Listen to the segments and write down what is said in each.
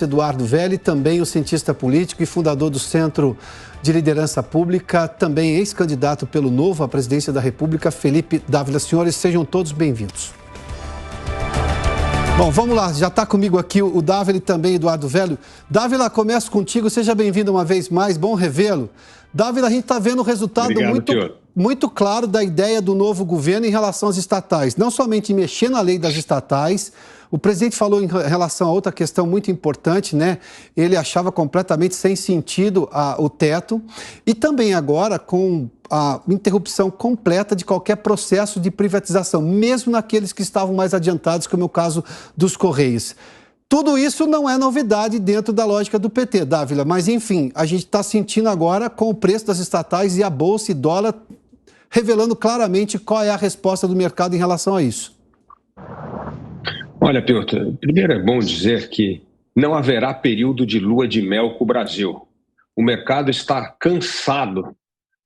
Eduardo Velli, também o cientista político e fundador do Centro de Liderança Pública, também ex-candidato pelo Novo à presidência da República, Felipe Dávila. Senhores, sejam todos bem-vindos. Bom, vamos lá, já está comigo aqui o Dávila e também Eduardo Velli. Dávila, começo contigo, seja bem-vindo uma vez mais, bom revê-lo. Dávila, a gente está vendo o resultado muito claro da ideia do novo governo em relação às estatais. Não somente mexer na lei das estatais, o presidente falou em relação a outra questão muito importante, né? Ele achava completamente sem sentido o teto e também agora com a interrupção completa de qualquer processo de privatização, mesmo naqueles que estavam mais adiantados, como é o caso dos Correios. Tudo isso não é novidade dentro da lógica do PT, Dávila, mas enfim, a gente está sentindo agora com o preço das estatais e a bolsa e dólar revelando claramente qual é a resposta do mercado em relação a isso. Olha, Piotr, primeiro é bom dizer que não haverá período de lua de mel com o Brasil. O mercado está cansado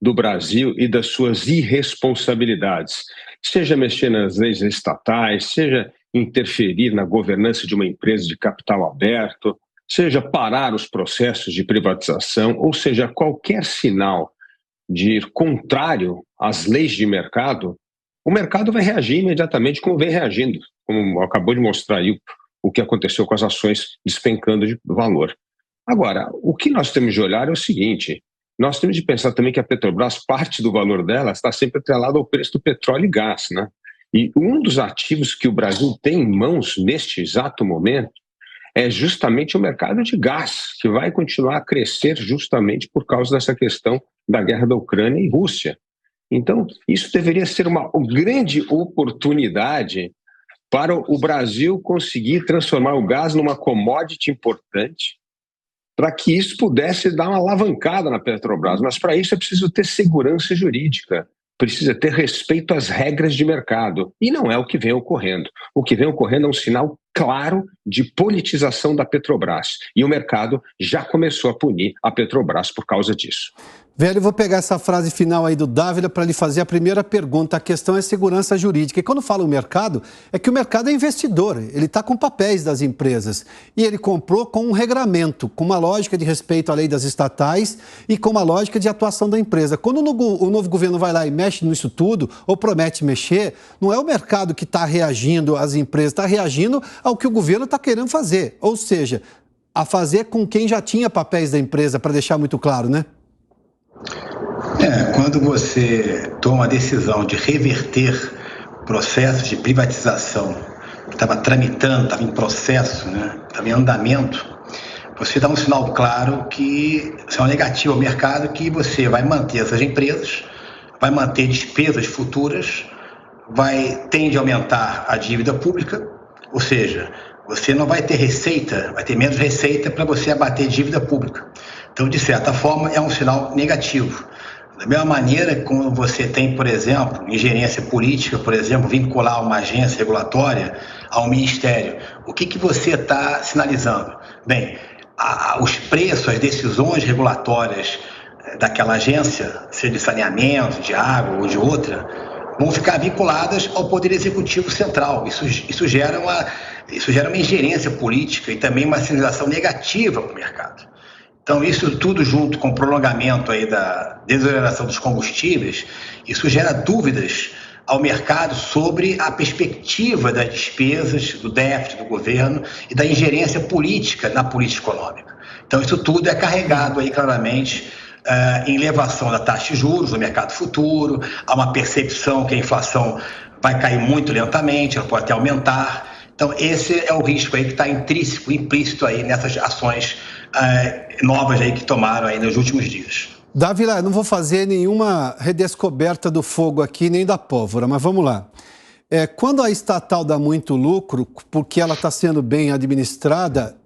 do Brasil e das suas irresponsabilidades, seja mexer nas leis estatais, seja interferir na governança de uma empresa de capital aberto, seja parar os processos de privatização, ou seja, qualquer sinal de ir contrário às leis de mercado, o mercado vai reagir imediatamente como vem reagindo, como acabou de mostrar aí o que aconteceu com as ações despencando de valor. Agora, o que nós temos de olhar é o seguinte, nós temos de pensar também que a Petrobras, parte do valor dela está sempre atrelada ao preço do petróleo e gás, né? E um dos ativos que o Brasil tem em mãos neste exato momento é justamente o mercado de gás, que vai continuar a crescer justamente por causa dessa questão da guerra da Ucrânia e Rússia. Então, isso deveria ser uma grande oportunidade para o Brasil conseguir transformar o gás numa commodity importante, para que isso pudesse dar uma alavancada na Petrobras. Mas para isso é preciso ter segurança jurídica, precisa ter respeito às regras de mercado. E não é o que vem ocorrendo. O que vem ocorrendo é um sinal claro de politização da Petrobras. E o mercado já começou a punir a Petrobras por causa disso. Velho, eu vou pegar essa frase final aí do Dávila para lhe fazer a primeira pergunta. A questão é segurança jurídica. E quando fala o mercado, é que o mercado é investidor. Ele está com papéis das empresas. E ele comprou com um regramento, com uma lógica de respeito à lei das estatais e com uma lógica de atuação da empresa. Quando o novo governo vai lá e mexe nisso tudo, ou promete mexer, não é o mercado que está reagindo às empresas, está reagindo ao que o governo está querendo fazer. Ou seja, a fazer com quem já tinha papéis da empresa, para deixar muito claro, né? Quando você toma a decisão de reverter processos de privatização que estava tramitando, estava em processo, né, estava em andamento, você dá um sinal claro que isso é uma negativa ao mercado, que você vai manter essas empresas, vai manter despesas futuras, tende a aumentar a dívida pública, ou seja, você não vai ter receita, vai ter menos receita para você abater dívida pública. Então, de certa forma, é um sinal negativo. Da mesma maneira, quando você tem, por exemplo, ingerência política, por exemplo, vincular uma agência regulatória ao ministério, o que você está sinalizando? Bem, os preços, as decisões regulatórias daquela agência, seja de saneamento, de água ou de outra, vão ficar vinculadas ao Poder Executivo Central. Isso gera uma ingerência política e também uma sinalização negativa para o mercado. Então, isso tudo junto com o prolongamento aí da desoneração dos combustíveis, isso gera dúvidas ao mercado sobre a perspectiva das despesas, do déficit do governo e da ingerência política na política econômica. Então, isso tudo é carregado aí claramente em elevação da taxa de juros no mercado futuro, há uma percepção que a inflação vai cair muito lentamente, ela pode até aumentar. Então, esse é o risco aí que está intrínseco, implícito aí nessas ações novas aí que tomaram aí nos últimos dias. Dávila, não vou fazer nenhuma redescoberta do fogo aqui, nem da pólvora, mas vamos lá. Quando a estatal dá muito lucro, porque ela está sendo bem administrada,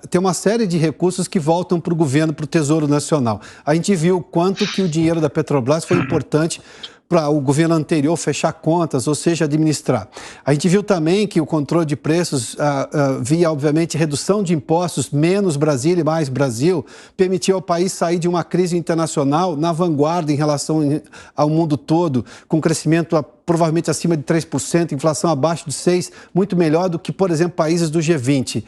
tem uma série de recursos que voltam para o governo, para o Tesouro Nacional. A gente viu o quanto que o dinheiro da Petrobras foi importante para o governo anterior fechar contas, ou seja, administrar. A gente viu também que o controle de preços via, obviamente, redução de impostos, menos Brasil e mais Brasil, permitiu ao país sair de uma crise internacional na vanguarda em relação ao mundo todo, com crescimento provavelmente acima de 3%, inflação abaixo de 6%, muito melhor do que, por exemplo, países do G20.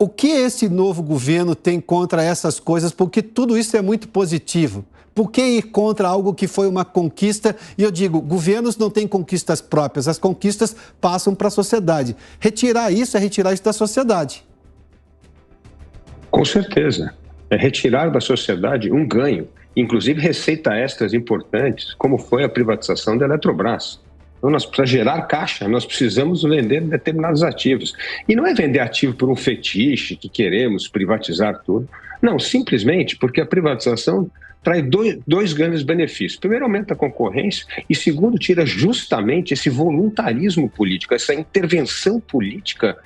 O que esse novo governo tem contra essas coisas? Porque tudo isso é muito positivo. Por que ir contra algo que foi uma conquista? E eu digo, governos não têm conquistas próprias, as conquistas passam para a sociedade. Retirar isso é retirar isso da sociedade. Com certeza. É retirar da sociedade um ganho, inclusive receita extras importantes, como foi a privatização da Eletrobras. Então, para gerar caixa, nós precisamos vender determinados ativos. E não é vender ativo por um fetiche, que queremos privatizar tudo. Não, simplesmente porque a privatização traz dois grandes benefícios. Primeiro, aumenta a concorrência e, segundo, tira justamente esse voluntarismo político, essa intervenção política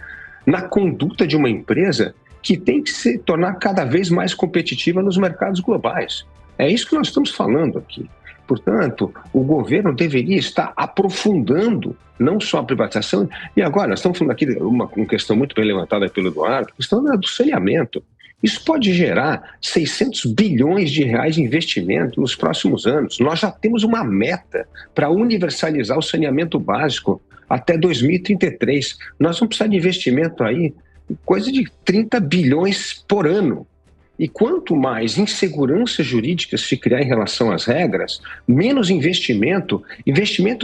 na conduta de uma empresa que tem que se tornar cada vez mais competitiva nos mercados globais. É isso que nós estamos falando aqui. Portanto, o governo deveria estar aprofundando não só a privatização, e agora nós estamos falando aqui de uma questão muito bem levantada pelo Eduardo, a questão do saneamento. Isso pode gerar 600 bilhões de reais de investimento nos próximos anos. Nós já temos uma meta para universalizar o saneamento básico até 2033. Nós vamos precisar de investimento aí, coisa de 30 bilhões por ano. E quanto mais insegurança jurídica se criar em relação às regras, menos investimento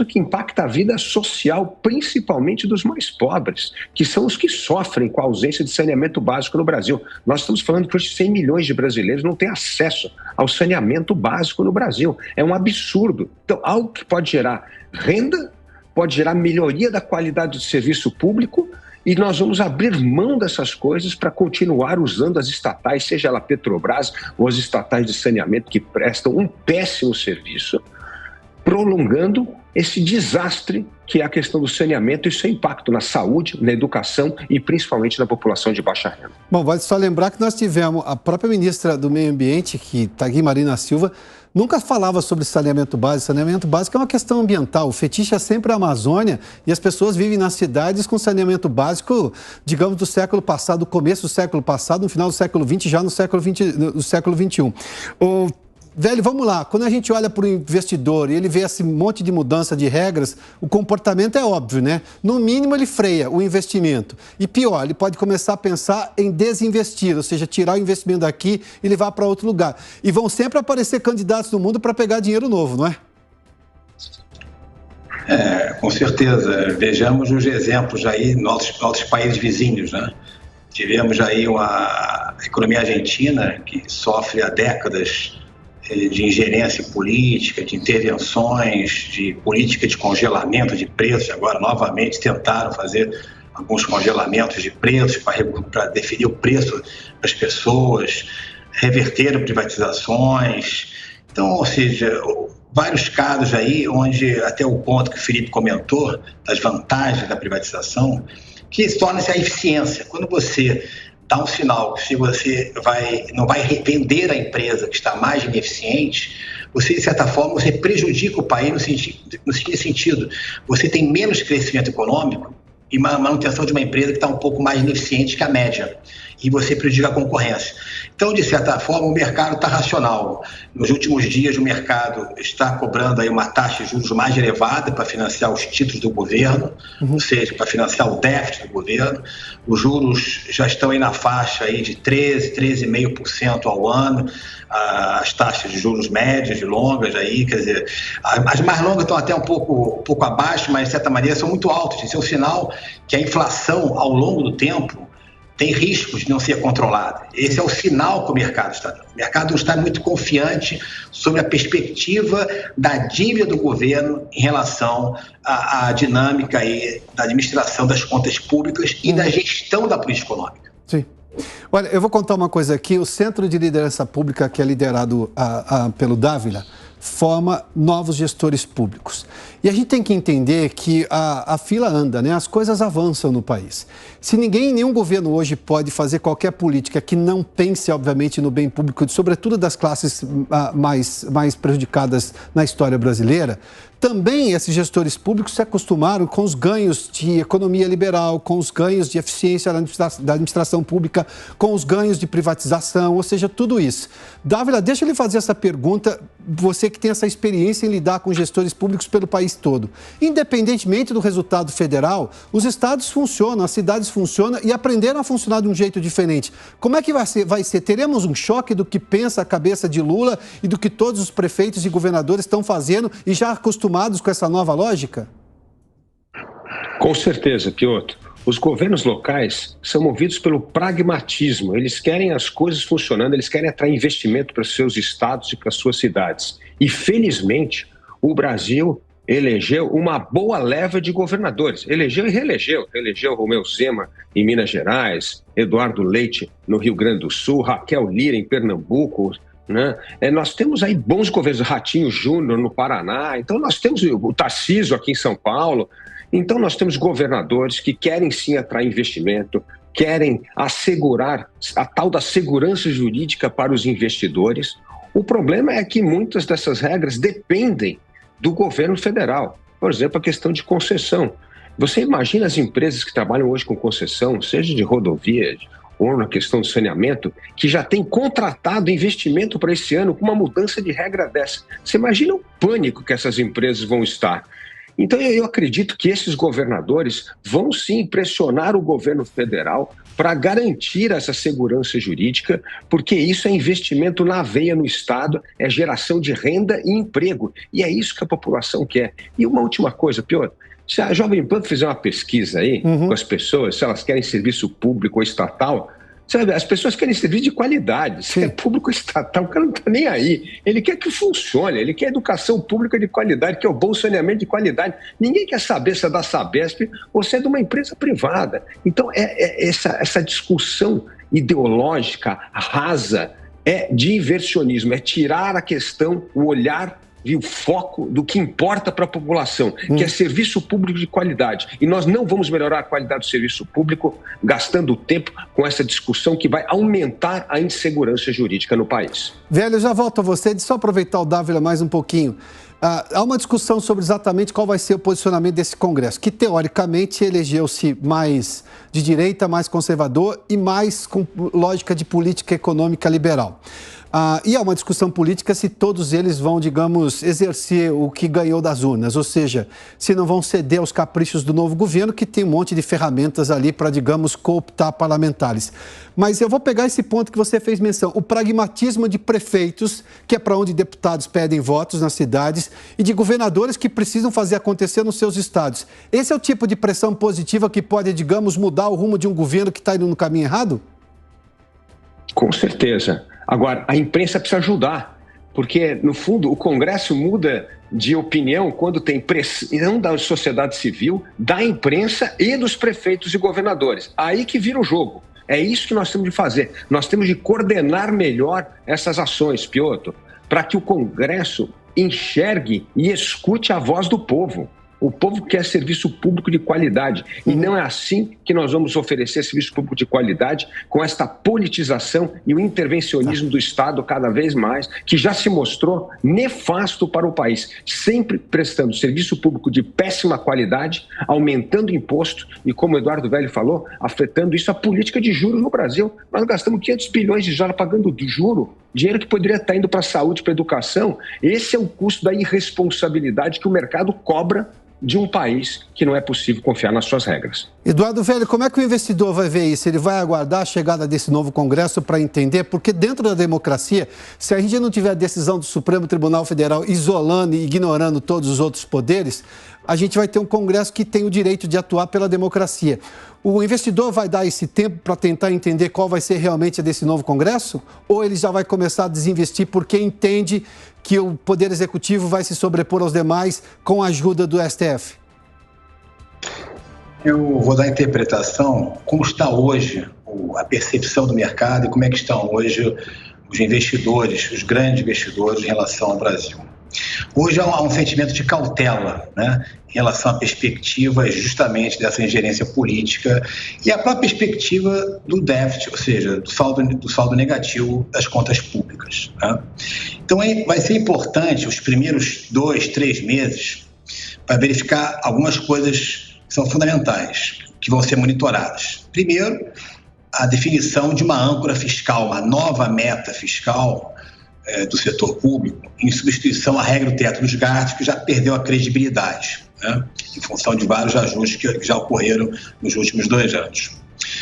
que impacta a vida social, principalmente dos mais pobres, que são os que sofrem com a ausência de saneamento básico no Brasil. Nós estamos falando que hoje 100 milhões de brasileiros não têm acesso ao saneamento básico no Brasil. É um absurdo. Então, algo que pode gerar renda, pode gerar melhoria da qualidade do serviço público, e nós vamos abrir mão dessas coisas para continuar usando as estatais, seja ela Petrobras ou as estatais de saneamento, que prestam um péssimo serviço, prolongando esse desastre que é a questão do saneamento e seu impacto na saúde, na educação e principalmente na população de baixa renda. Bom, vale só lembrar que nós tivemos a própria ministra do Meio Ambiente, que está aqui, Marina Silva, nunca falava sobre saneamento básico. Saneamento básico é uma questão ambiental. O fetiche é sempre a Amazônia e as pessoas vivem nas cidades com saneamento básico, digamos, do século passado, do começo do século passado, no final do século XX, já no século XXI. Velho, vamos lá. Quando a gente olha para o investidor e ele vê esse monte de mudança de regras, o comportamento é óbvio, né? No mínimo, ele freia o investimento. E pior, ele pode começar a pensar em desinvestir, ou seja, tirar o investimento daqui e levar para outro lugar. E vão sempre aparecer candidatos no mundo para pegar dinheiro novo, não é? Com certeza. Vejamos os exemplos aí nos outros países vizinhos, né? Tivemos aí a economia argentina, que sofre há décadas de ingerência política, de intervenções, de política de congelamento de preços. Agora, novamente, tentaram fazer alguns congelamentos de preços para definir o preço das pessoas, reverteram privatizações. Então, ou seja, vários casos aí onde, até o ponto que o Felipe comentou, das vantagens da privatização, que torna-se a eficiência. Quando você dá um sinal que se você não vai vender a empresa que está mais ineficiente, você, de certa forma, você prejudica o país no seguinte sentido. Você tem menos crescimento econômico e manutenção de uma empresa que está um pouco mais ineficiente que a média. E você prejudica a concorrência. Então, de certa forma, o mercado está racional. Nos últimos dias, o mercado está cobrando aí uma taxa de juros mais elevada para financiar os títulos do governo, ou seja, para financiar o déficit do governo. Os juros já estão aí na faixa aí de 13,5% ao ano, as taxas de juros médias e longas aí, quer dizer, as mais longas estão até um pouco abaixo, mas de certa maneira são muito altas. Isso é um sinal que a inflação, ao longo do tempo, tem riscos de não ser controlada. Esse é o sinal que o mercado está dando. O mercado não está muito confiante sobre a perspectiva da dívida do governo em relação à dinâmica aí da administração das contas públicas e da gestão da política econômica. Sim. Olha, eu vou contar uma coisa aqui. O Centro de Liderança Pública, que é liderado pelo Dávila, forma novos gestores públicos. E a gente tem que entender que a fila anda, né? As coisas avançam no país. Se nenhum governo hoje pode fazer qualquer política que não pense, obviamente, no bem público, sobretudo das classes mais prejudicadas na história brasileira, também esses gestores públicos se acostumaram com os ganhos de economia liberal, com os ganhos de eficiência da administração pública, com os ganhos de privatização, ou seja, tudo isso. Dávila, deixa eu lhe fazer essa pergunta, você que tem essa experiência em lidar com gestores públicos pelo país todo. Independentemente do resultado federal, os estados funcionam, as cidades funcionam e aprenderam a funcionar de um jeito diferente. Como é que vai ser? Teremos um choque do que pensa a cabeça de Lula e do que todos os prefeitos e governadores estão fazendo e já acostumados com essa nova lógica? Com certeza, Piotr. Os governos locais são movidos pelo pragmatismo. Eles querem as coisas funcionando, eles querem atrair investimento para os seus estados e para as suas cidades. E, felizmente, o Brasil elegeu uma boa leva de governadores. Elegeu e reelegeu. Elegeu Romeu Zema em Minas Gerais, Eduardo Leite no Rio Grande do Sul, Raquel Lira em Pernambuco, né? Nós temos aí bons governos, Ratinho Júnior no Paraná, então nós temos o Tarcísio aqui em São Paulo. Então nós temos governadores que querem sim atrair investimento, querem assegurar a tal da segurança jurídica para os investidores. O problema é que muitas dessas regras dependem do governo federal. Por exemplo, a questão de concessão. Você imagina as empresas que trabalham hoje com concessão, seja de rodovias ou na questão do saneamento, que já tem contratado investimento para esse ano com uma mudança de regra dessa. Você imagina o pânico que essas empresas vão estar. Então eu acredito que esses governadores vão sim pressionar o governo federal para garantir essa segurança jurídica, porque isso é investimento na veia no Estado, é geração de renda e emprego. E é isso que a população quer. E uma última coisa, Piotr, se a Jovem Pan fizer uma pesquisa aí com as pessoas, se elas querem serviço público ou estatal, sabe, as pessoas querem serviço de qualidade. Se é público ou estatal, o cara não está nem aí. Ele quer que funcione, ele quer educação pública de qualidade, que é o bom saneamento de qualidade. Ninguém quer saber se é da Sabesp ou se é de uma empresa privada. Então, essa discussão ideológica rasa é diversionismo, é tirar a questão, o olhar e o foco do que importa para a população, que é serviço público de qualidade. E nós não vamos melhorar a qualidade do serviço público gastando tempo com essa discussão que vai aumentar a insegurança jurídica no país. Velho, eu já volto a você. Deixa eu só aproveitar o Dávila mais um pouquinho. Há uma discussão sobre exatamente qual vai ser o posicionamento desse Congresso, que teoricamente elegeu-se mais de direita, mais conservador e mais com lógica de política econômica liberal. E há uma discussão política se todos eles vão, digamos, exercer o que ganhou das urnas, ou seja, se não vão ceder aos caprichos do novo governo, que tem um monte de ferramentas ali para, digamos, cooptar parlamentares. Mas eu vou pegar esse ponto que você fez menção, o pragmatismo de prefeitos, que é para onde deputados pedem votos nas cidades, e de governadores que precisam fazer acontecer nos seus estados. Esse é o tipo de pressão positiva que pode, digamos, mudar o rumo de um governo que está indo no caminho errado? Com certeza. Agora, a imprensa precisa ajudar, porque, no fundo, o Congresso muda de opinião quando tem pressão da sociedade civil, da imprensa e dos prefeitos e governadores. Aí que vira o jogo. É isso que nós temos de fazer. Nós temos de coordenar melhor essas ações, Piotr, para que o Congresso enxergue e escute a voz do povo. O povo quer serviço público de qualidade e não é assim que nós vamos oferecer serviço público de qualidade com esta politização e o intervencionismo do Estado cada vez mais, que já se mostrou nefasto para o país, sempre prestando serviço público de péssima qualidade, aumentando imposto e, como o Eduardo Velho falou, afetando isso a política de juros no Brasil. Nós gastamos 500 bilhões de dólares pagando de juro, dinheiro que poderia estar indo para a saúde, para a educação. Esse é o custo da irresponsabilidade que o mercado cobra de um país que não é possível confiar nas suas regras. Eduardo Velho, como é que o investidor vai ver isso? Ele vai aguardar a chegada desse novo Congresso para entender? Porque dentro da democracia, se a gente não tiver a decisão do Supremo Tribunal Federal isolando e ignorando todos os outros poderes, a gente vai ter um Congresso que tem o direito de atuar pela democracia. O investidor vai dar esse tempo para tentar entender qual vai ser realmente desse novo Congresso? Ou ele já vai começar a desinvestir porque entende que o Poder Executivo vai se sobrepor aos demais com a ajuda do STF? Eu vou dar a interpretação como está hoje a percepção do mercado e como é que estão hoje os investidores, os grandes investidores em relação ao Brasil. Hoje há um sentimento de cautela, né, em relação à perspectiva justamente dessa ingerência política e a própria perspectiva do déficit, ou seja, do saldo negativo das contas públicas. Né? Então vai ser importante os primeiros 2, 3 meses para verificar algumas coisas que são fundamentais, que vão ser monitoradas. Primeiro, a definição de uma âncora fiscal, uma nova meta fiscal do setor público, em substituição à regra do teto dos gastos, que já perdeu a credibilidade, né, em função de vários ajustes que já ocorreram nos últimos 2 anos.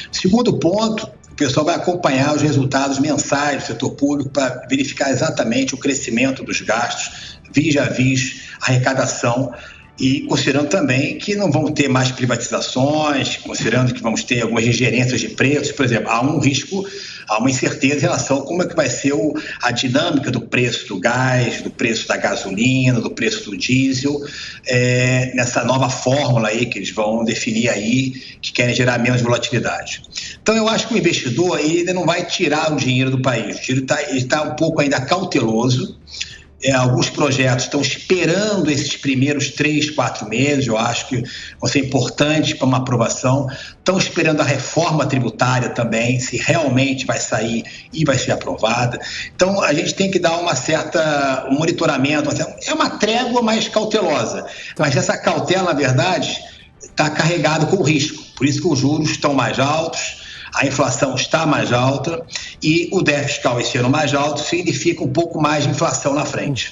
Segundo ponto, o pessoal vai acompanhar os resultados mensais do setor público para verificar exatamente o crescimento dos gastos, vis a vis a arrecadação, e considerando também que não vão ter mais privatizações, considerando que vamos ter algumas ingerências de preços. Por exemplo, há um risco, há uma incerteza em relação a como é que vai ser a dinâmica do preço do gás, do preço da gasolina, do preço do diesel, nessa nova fórmula aí que eles vão definir aí, que querem gerar menos volatilidade. Então, eu acho que o investidor ele ainda não vai tirar o dinheiro do país, ele está um pouco ainda cauteloso. Alguns projetos estão esperando esses primeiros 3, 4 meses, eu acho que vão ser importantes para uma aprovação. Estão esperando a reforma tributária também, se realmente vai sair e vai ser aprovada. Então, a gente tem que dar um monitoramento, é uma trégua mais cautelosa, mas essa cautela, na verdade, está carregada com risco. Por isso que os juros estão mais altos, a inflação está mais alta e o déficit fiscal esse ano mais alto significa um pouco mais de inflação na frente.